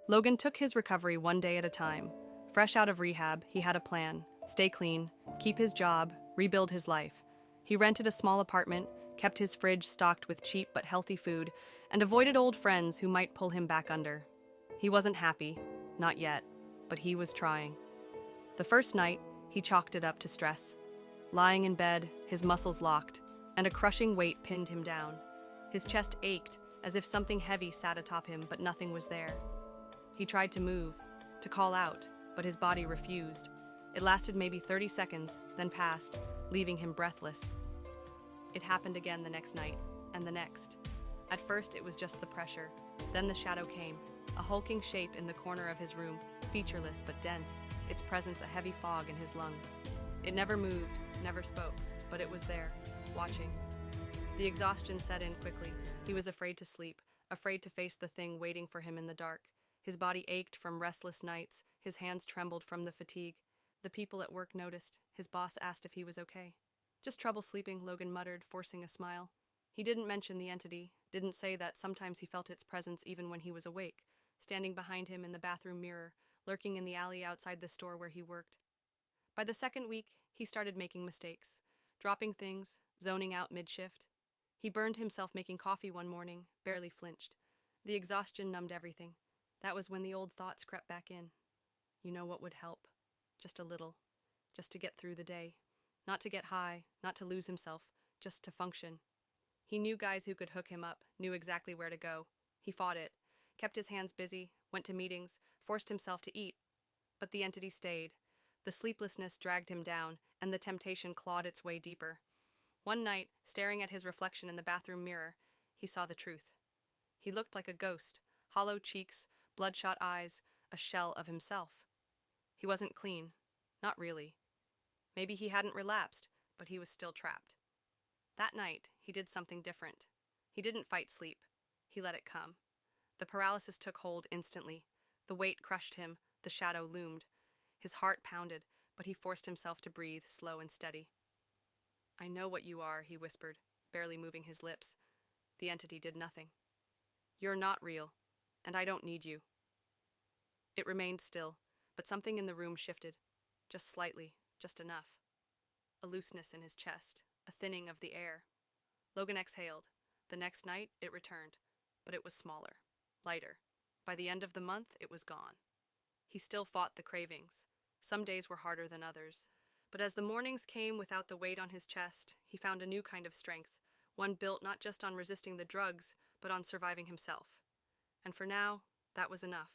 Logan took his recovery one day at a time. Fresh out of rehab, he had a plan: stay clean, keep his job, rebuild his life. He rented a small apartment, kept his fridge stocked with cheap but healthy food, and avoided old friends who might pull him back under. He wasn't happy, not yet, but he was trying. The first night, he chalked it up to stress. Lying in bed, his muscles locked, and a crushing weight pinned him down. His chest ached, as if something heavy sat atop him, but nothing was there. He tried to move, to call out, but his body refused. It lasted maybe 30 seconds, then passed, leaving him breathless. It happened again the next night, and the next. At first, it was just the pressure. Then the shadow came, a hulking shape in the corner of his room, featureless but dense, its presence a heavy fog in his lungs. It never moved, never spoke, but it was there, watching. The exhaustion set in quickly. He was afraid to sleep, afraid to face the thing waiting for him in the dark. His body ached from restless nights, his hands trembled from the fatigue. The people at work noticed. His boss asked if he was okay. Just trouble sleeping, Logan muttered, forcing a smile. He didn't mention the entity, didn't say that sometimes he felt its presence even when he was awake, standing behind him in the bathroom mirror, lurking in the alley outside the store where he worked. By the second week, he started making mistakes, dropping things, zoning out mid-shift. He burned himself making coffee one morning, barely flinched. The exhaustion numbed everything. That was when the old thoughts crept back in. You know what would help? Just a little. Just to get through the day. Not to get high, not to lose himself, just to function. He knew guys who could hook him up, knew exactly where to go. He fought it, kept his hands busy, went to meetings, forced himself to eat. But the entity stayed. The sleeplessness dragged him down, and the temptation clawed its way deeper. One night, staring at his reflection in the bathroom mirror, he saw the truth. He looked like a ghost, hollow cheeks, bloodshot eyes, a shell of himself. He wasn't clean. Not really. Maybe he hadn't relapsed, but he was still trapped. That night, he did something different. He didn't fight sleep. He let it come. The paralysis took hold instantly. The weight crushed him, the shadow loomed. His heart pounded, but he forced himself to breathe, slow and steady. I know what you are, he whispered, barely moving his lips. The entity did nothing. You're not real, and I don't need you. It remained still, but something in the room shifted. Just slightly, just enough. A looseness in his chest, a thinning of the air. Logan exhaled. The next night, it returned, but it was smaller, lighter. By the end of the month, it was gone. He still fought the cravings. Some days were harder than others. But as the mornings came without the weight on his chest, he found a new kind of strength, one built not just on resisting the drugs, but on surviving himself. And for now, that was enough.